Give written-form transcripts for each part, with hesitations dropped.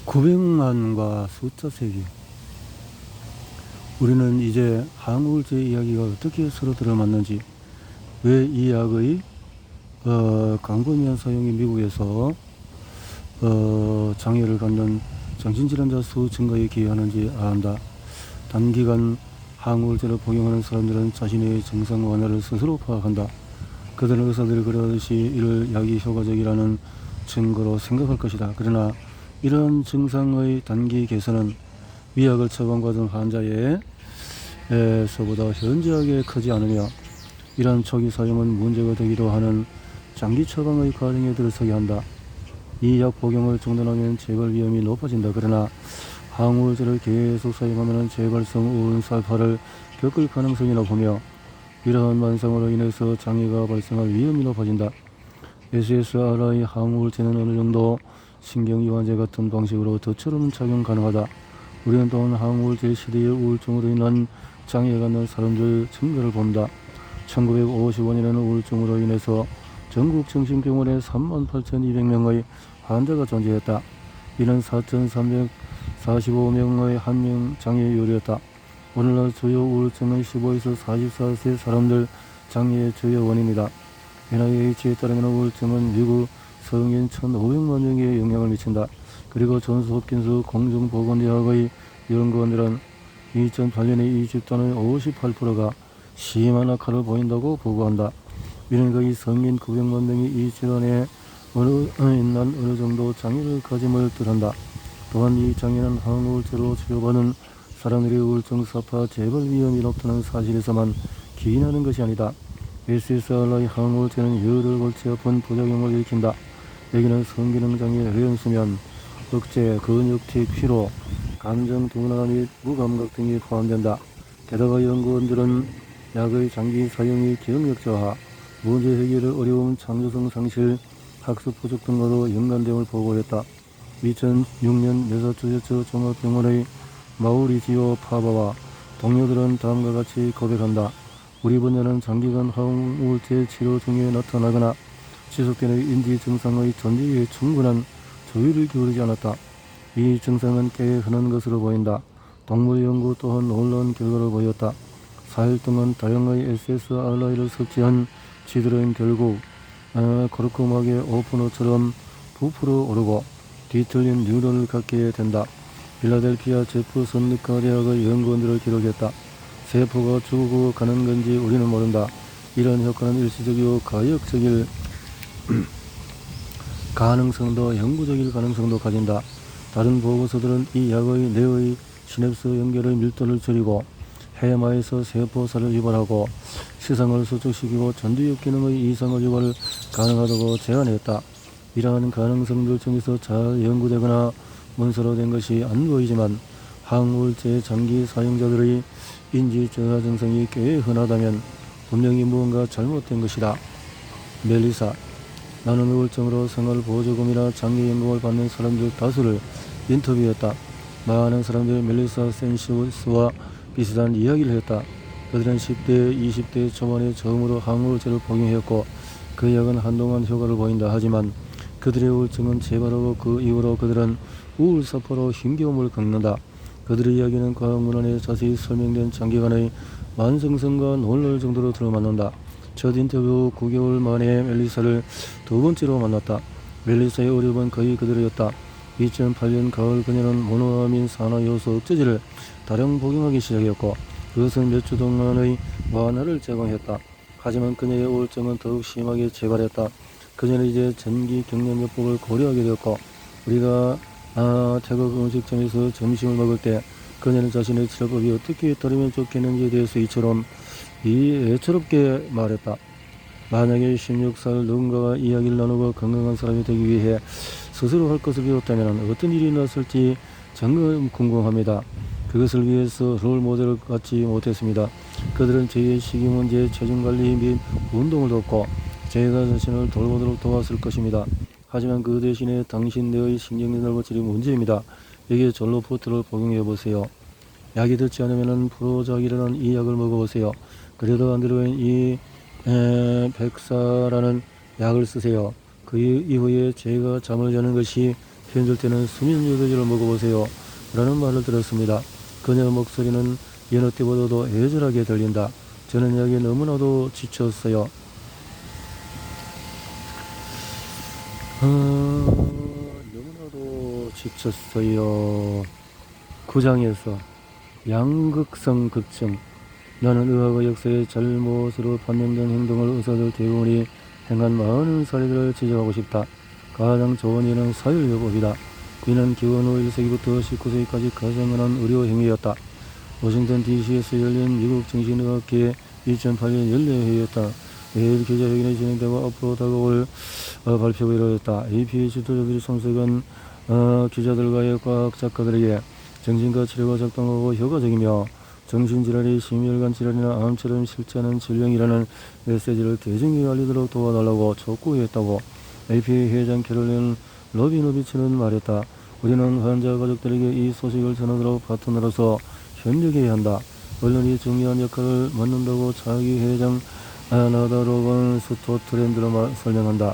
900만과 숫자 세기. 우리는 이제 항우울제 이야기가 어떻게 서로 들어맞는지, 왜 이 약의 광범위한 사용이 미국에서 장애를 갖는 정신질환자 수 증가에 기여하는지 안다. 단기간 항우울제를 복용하는 사람들은 자신의 증상 완화를 스스로 파악한다. 그들은 의사들이 그러듯이 이를 약이 효과적이라는 증거로 생각할 것이다. 그러나 이러한 증상의 단기 개선은 위약을 처방받은 환자의 에서보다 현저하게 크지 않으며, 이러한 초기 사용은 문제가 되기도 하는 장기 처방의 과정에 들어서게 한다. 이 약 복용을 중단하면 재발 위험이 높아진다. 그러나 항우울제를 계속 사용하면 재발성 우울살파를 겪을 가능성이 높으며, 이러한 만성으로 인해서 장애가 발생할 위험이 높아진다. SSRI 항우울제는 어느 정도 신경이완제 같은 방식으로 덫처럼 작용 가능하다. 우리는 또한 항우울제 시대의 우울증으로 인한 장애를 갖는 사람들 증가를 본다. 1955년에는 우울증으로 인해서 전국 정신병원에 38,200명의 환자가 존재했다. 이는 4,345명의 한 명 장애율이었다. 오늘날 주요 우울증은 15에서 44세 사람들 장애의 주요 원인이다. NIH에 따르면 우울증은 미국 성인 1,500만 명에 영향을 미친다. 그리고 존스 홉킨스 공중보건대학의 연구원들은 2008년에 이 집단의 58%가 심한 악화를 보인다고 보고한다. 이는 거의 성인 900만 명이 이 질환에 어느 정도 장애를 가짐을 뜻한다. 또한 이 장애는 항우울제로 치료받는 사람들의 우울증 사파 재발 위험이 높다는 사실에서만 기인하는 것이 아니다. SSRI 항우울제는 열흘 골치 아픈 부작용을 일으킨다. 여기는 성기능장애, 뇌연수면, 억제, 근육틱, 피로, 감정 둔화 및 무감각 등이 포함된다. 게다가 연구원들은 약의 장기 사용이 기억력 저하, 문제 해결을 어려움, 창조성 상실, 학습 부족 등으로 연관됨을 보고했다. 2006년 매사추세츠 종합병원의 마우리지오 파바와 동료들은 다음과 같이 고백한다. 우리 분야는 장기간 항우울제 치료 중에 나타나거나 지속되는 인지 증상의 전제에 충분한 주의를 기울이지 않았다. 이 증상은 꽤 흔한 것으로 보인다. 동물 연구 또한 놀라운 결과를 보였다. 4일 동안 다량의 SSRI를 섭취한 쥐들은 결국 코르크막의 오프너처럼 부풀어 오르고 뒤틀린 뉴런을 갖게 된다. 필라델피아 제프슨리카 대학의 연구원들을 기록했다. 세포가 죽어 가는 건지 우리는 모른다. 이런 효과는 일시적이고 가역적일 가능성도 영구적일 가능성도 가진다. 다른 보고서들은 이 약의 뇌의 시냅스 연결의 밀도를 줄이고 해마에서 세포살을 유발하고 시상을 수축시키고 전두엽 기능의 이상을 유발 가능하다고 제안했다. 이러한 가능성들 중에서 잘 연구되거나 문서로된 것이 안 보이지만 항우울제 장기 사용자들의 인지 저하 증상이 꽤 흔하다면 분명히 무언가 잘못된 것이다. 멜리사, 나는 우울증으로 생활보조금이나 장기연금을 받는 사람들 다수를 인터뷰했다. 많은 사람들이 멜리사 센시우스와 비슷한 이야기를 했다. 그들은 10대, 20대 초반에 처음으로 항우울제를 복용했고 그 약은 한동안 효과를 보인다 하지만 그들의 우울증은 재발하고 그 이후로 그들은 우울사포로 힘겨움을 겪는다. 그들의 이야기는 과학문헌에 자세히 설명된 장기간의 만성성과 놀랄 정도로 들어맞는다. 첫 인터뷰 9개월 만에 멜리사를 두 번째로 만났다. 멜리사의 어려움은 거의 그대로였다. 2008년 가을 그녀는 모노아민 산화요소 억제제를 다량 복용하기 시작했고 그것은 몇 주 동안의 완화를 제공했다. 하지만 그녀의 우울증은 더욱 심하게 재발했다. 그녀는 이제 전기 경련요법을 고려하게 되었고 우리가 태국 음식점에서 점심을 먹을 때 그녀는 자신의 치료법이 어떻게 따르면 좋겠는지에 대해서 이처럼 애처롭게 말했다. 만약에 16살 누군가가 이야기를 나누고 건강한 사람이 되기 위해 스스로 할 것을 배웠다면 어떤 일이 났을지 정말 궁금합니다. 그것을 위해서 롤 모델을 갖지 못했습니다. 그들은 저의 식이문제, 체중관리 및 운동을 돕고 제가 자신을 돌보도록 도왔을 것입니다. 하지만 그 대신에 당신네의 신경이 넓어질이 문제입니다. 여기에 졸로포트를 복용해보세요. 약이 듣지 않으면 프로작이라는 이 약을 먹어보세요. 그래도 안 들어간 이 백사라는 약을 쓰세요. 그 이후에 제가 잠을 자는 것이 편들 때는 수면 요도제를 먹어보세요 라는 말을 들었습니다. 그녀 목소리는 여느 때보다도 애절하게 들린다. 저는 여기 너무나도 지쳤어요. 너무나도 지쳤어요. 9장에서 양극성 급증. 나는 의학의 역사에 잘못으로 판명된 행동을 의사들 대부분이 행한 많은 사례들을 지적하고 싶다. 가장 좋은 예는 사율요법이다. 이는 기원 후 1세기부터 19세기까지 가장 흔한 의료 행위였다. 워싱턴 DC에서 열린 미국 정신의학회 2008년 연례회의였다. 매일 기자회견이 진행되고 앞으로 다가올 발표가 이루어졌다. APA 지도자들이 참석한 기자들과의 과학 작가들에게 정신과 치료가 작동하고 효과적이며 정신질환이 심혈관 질환이나 암처럼 실제하는 질병이라는 메시지를 대중에게 알리도록 도와달라고 촉구했다고 APA 회장 캐롤린 러비노비치는 말했다. 우리는 환자 가족들에게 이 소식을 전하도록 파트너로서 협력해야 한다. 언론이 중요한 역할을 맡는다고 차기 회장 나다로건 스토트랜드로 설명한다.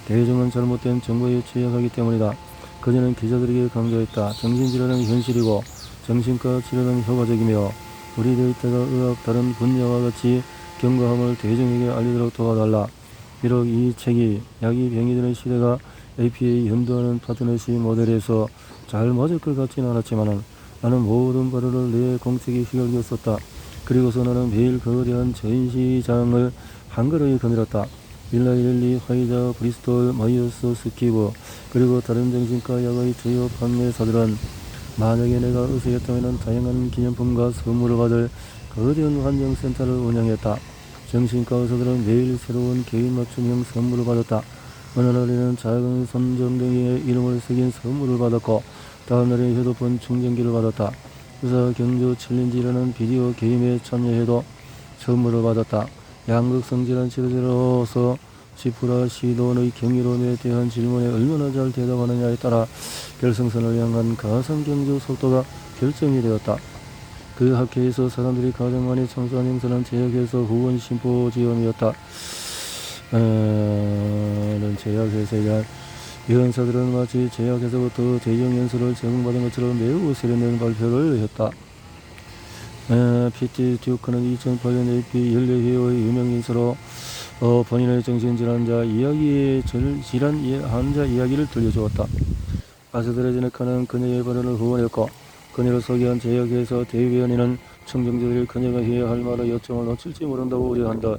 대중은 잘못된 정보에 취약하기 때문이다. 그녀는 기자들에게 강조했다. 정신질환은 현실이고 정신과 치료는 효과적이며 우리 데이터가 의학 다른 분야와 같이 경과함을 대중에게 알리도록 도와달라. 비록 이 책이 약이 병이 되는 시대가 APA 연도하는 파트너십 모델에서 잘 맞을 것 같지는 않았지만 나는 모든 발언을 내 공책에 휘갈겨 썼다. 그리고서 나는 매일 거대한 전시장을 한가로이 거닐었다. 일라일리, 화이자, 브리스톨, 마이어스, 스키브 그리고 다른 정신과 약의 주요 판매사들은 만약에 내가 의사였다면 다양한 기념품과 선물을 받을 거대한 환경센터를 운영했다. 정신과 의사들은 매일 새로운 개인 맞춤형 선물을 받았다. 어느 날에는 작은 선정등의 이름을 새긴 선물을 받았고 다음 날에 휴대폰 충전기를 받았다. 의사 경주 챌린지라는 비디오 게임에 참여해도 선물을 받았다. 양극성 질환 치료제로서 지프라 시돈의 경이로움에 대한 질문에 얼마나 잘 대답하느냐에 따라 결승선을 향한 가상 경주 속도가 결정이 되었다. 그 학회에서 사람들이 가장 많이 참석한 행사는 제약회사 후원 심포지엄이었다. 제약회사에 대한 연사들은 마치 제약회사부터 대정연수를 제공받은 것처럼 매우 세련된 발표를 했다. PT 듀크는 2008년 AP 연례회의 유명인사로 본인의 정신질환자 이야기의 질환 환자 이야기를 들려주었다. 아스트라제네카는 그녀의 발언을 후원했고 그녀를 소개한 제약회사 대위원회는 청정자들이 그녀가 해야 할 말의 요점을 놓칠지 모른다고 우려한다.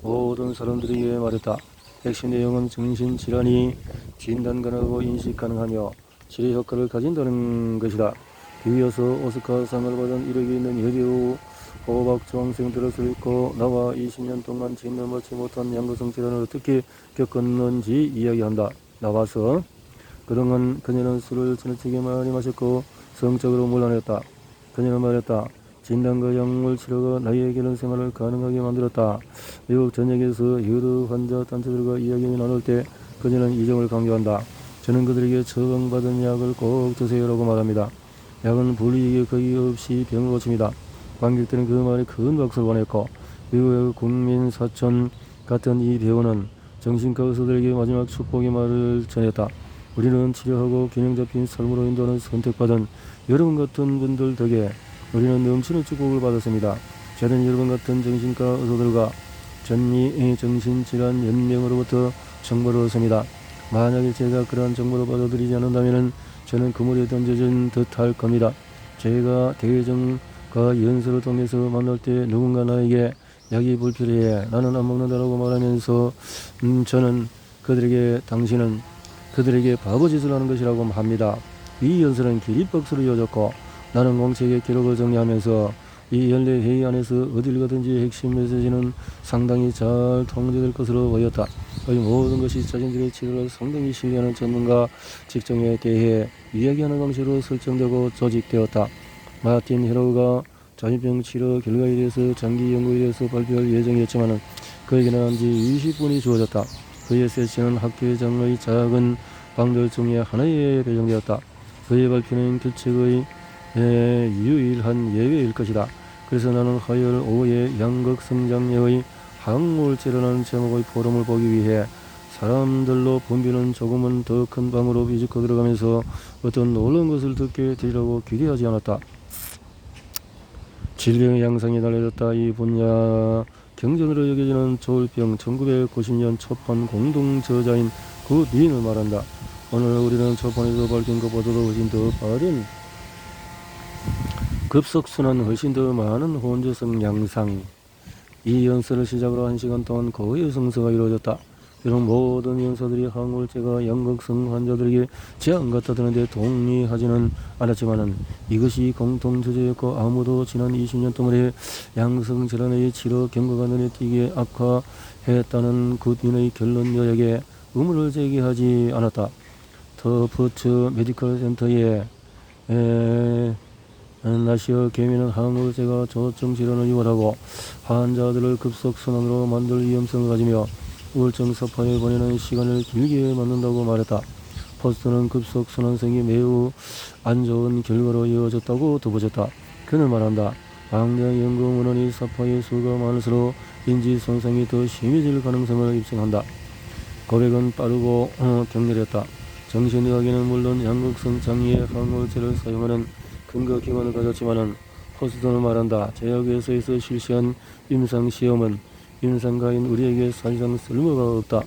모든 사람들이 말했다. 핵심 내용은 정신질환이 진단 가능하고 인식 가능하며 치료 효과를 가진다는 것이다. 뒤이어서 오스카상을 받은 이력이 있는 여배우 호박 중학생들을 읽고 나와 20년 동안 진단받지 못한 양극성 질환을 어떻게 겪었는지 이야기한다. 나와서 그동안 그녀는 술을 지나치게 많이 마셨고 성적으로 물러냈다. 그녀는 말했다. 진단과 약물 치료가 나에게는 생활을 가능하게 만들었다. 미국 전역에서 여러 환자 단체들과 이야기를 나눌 때 그녀는 이 점을 강조한다. 저는 그들에게 처방받은 약을 꼭 드세요라고 말합니다. 약은 불이익이 거의 없이 병을 고칩니다. 관객들은 그 말에 큰 박수를 보냈고 미국의 국민 사촌 같은 이 배우는 정신과 의사들에게 마지막 축복의 말을 전했다. 우리는 치료하고 균형 잡힌 삶으로 인도하는 선택받은 여러분 같은 분들 덕에 우리는 넘치는 축복을 받았습니다. 저는 여러분 같은 정신과 의사들과 전미 정신질환 연명으로부터 정보를 얻습니다. 만약에 제가 그러한 정보를 받아들이지 않는다면 저는 그물에 던져진 듯할 겁니다. 제가 대정과 연설을 통해서 만날 때 누군가 나에게 약이 불필요해 나는 안 먹는다라고 말하면서 저는 그들에게 당신은 그들에게 바보짓을 하는 것이라고 합니다. 이 연설은 기립박수를 이어졌고 나는 공책의 기록을 정리하면서 이 연례회의 안에서 어딜 가든지 핵심 메시지는 상당히 잘 통제될 것으로 보였다. 거의 모든 것이 자신들의 치료를 상당히 신뢰하는 전문가 직종에 대해 이야기하는 방식으로 설정되고 조직되었다. 마틴 헤로우가 자신병 치료 결과에 대해서 장기 연구에 대해서 발표할 예정이었지만 그에게는 한지 20분이 주어졌다. 그의 세션은 학회장의 작은 방들 중에 하나에 배정되었다. 그의 발표는 규칙의 유일한 예외일 것이다. 그래서 나는 화요일 오후에 양극성장애의 항우울제라는 제목의 포럼을 보기 위해 사람들로 붐비는 조금은 더 큰 방으로 비집고 들어가면서 어떤 놀라운 것을 듣게 되리라고 기대하지 않았다. 질병의 양상이 달라졌다. 이 분야 경전으로 여겨지는 조울병 1990년 초판 공동저자인 그 미인을 말한다. 오늘 우리는 초판에서 밝힌 것보다도 훨씬 더 빠른 급속순환, 훨씬 더 많은 혼조성 양상. 이 연설을 시작으로 1시간 동안 거의 성서가 이루어졌다. 이런 모든 연서들이 항우울제가 양극성 환자들에게 재앙 같다드는데 동의하지는 않았지만은 이것이 공통주제였고 아무도 지난 20년 동안의 양성 질환의 치료 경과가 눈에 띄게 악화했다는 굿민의 결론 여약에 의문을 제기하지 않았다. 더 퍼츠 메디컬 센터에 나시어 개미는 항우울제가 조증 질환을 유발하고 환자들을 급속순환으로 만들 위험성을 가지며 우울증 사파에 보내는 시간을 길게 만든다고 말했다. 포스트는 급속순환성이 매우 안 좋은 결과로 이어졌다고 덧붙였다. 그는 말한다. 방대한 연구 문헌이 사파의 수가 많을수록 인지 손상이 더 심해질 가능성을 입증한다. 고백은 빠르고 격렬했다. 정신의학에는 물론 양극성 장애의 항우울제를 사용하는 근거 기관을 가졌지만은 포스트는 말한다. 제약회사에서 실시한 임상시험은 임상가인 우리에게 사실상 쓸모가 없다.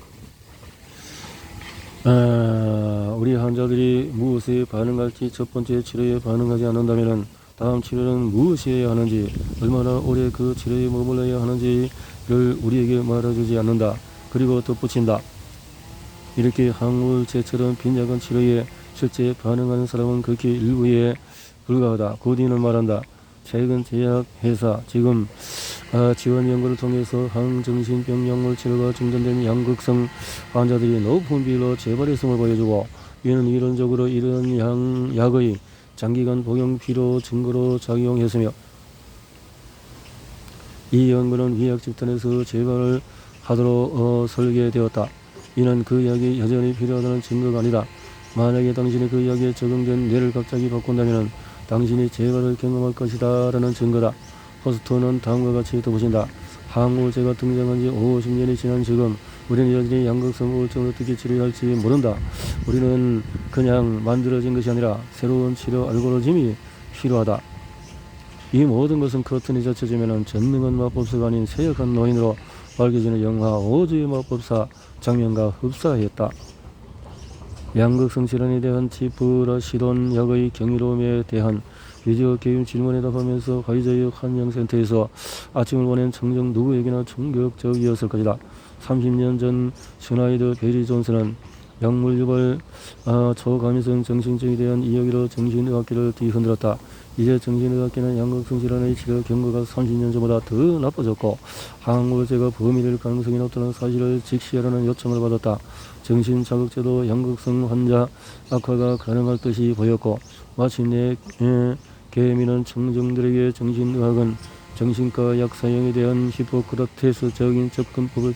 우리 환자들이 무엇에 반응할지 첫 번째 치료에 반응하지 않는다면 다음 치료는 무엇이 해야 하는지, 얼마나 오래 그 치료에 머물러야 하는지를 우리에게 말해주지 않는다. 그리고 덧붙인다. 이렇게 항우울제처럼 빈약한 치료에 실제 반응하는 사람은 극히 일부에 불과하다. 고딘은 말한다. 최근 제약회사 지금 지원 연구를 통해서 항정신병 약물 치료가 중단된 양극성 환자들이 높은 비율로 재발효성을 보여주고 이는 이론적으로 이런 약의 장기간 복용 필요 증거로 작용했으며 이 연구는 위약 집단에서 재발을 하도록 설계되었다. 이는 그 약이 여전히 필요하다는 증거가 아니다. 만약에 당신이 그 약에 적용된 뇌를 갑자기 바꾼다면 당신이 재발을 경험할 것이다 라는 증거다. 포스터는 다음과 같이 덧붙인다. 항우울제가 등장한 지 50년이 지난 지금 우리는 여전히 양극성 우울증을 어떻게 치료할지 모른다. 우리는 그냥 만들어진 것이 아니라 새로운 치료 알고리즘이 필요하다. 이 모든 것은 커튼이 젖혀지면 전능한 마법사가 아닌 쇠약한 노인으로 밝혀지는 영화 오즈의 마법사 장면과 흡사했다. 양극성 질환에 대한 치프라 시돈 약의 경이로움에 대한 유지어 개임 질문에 답하면서 화이저의 한영센터에서 아침을 보낸 청정 누구에게나 충격적이었을 것이다. 30년 전 슈나이더 베리 존슨은 약물 유발 초감염성 정신증에 대한 이야기로 정신의학계를 뒤흔들었다. 이제 정신의학계는 양극성 질환의 치료 경과가 30년 전보다 더 나빠졌고 항우울제가 범이 될 가능성이 높다는 사실을 직시하라는 요청을 받았다. 정신자극제도 양극성 환자 악화가 가능할 것이 보였고 마침내 개미는 청정들에게 정신의학은 정신과 약 사용에 대한 히포크라테스적인 접근법을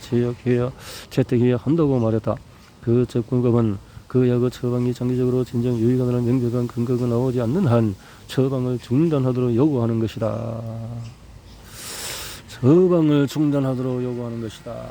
채택해야 한다고 말했다. 그 접근법은 그 약의 처방이 장기적으로 진정 유익하다는 명백한 근거가 나오지 않는 한 처방을 중단하도록 요구하는 것이다. 처방을 중단하도록 요구하는 것이다.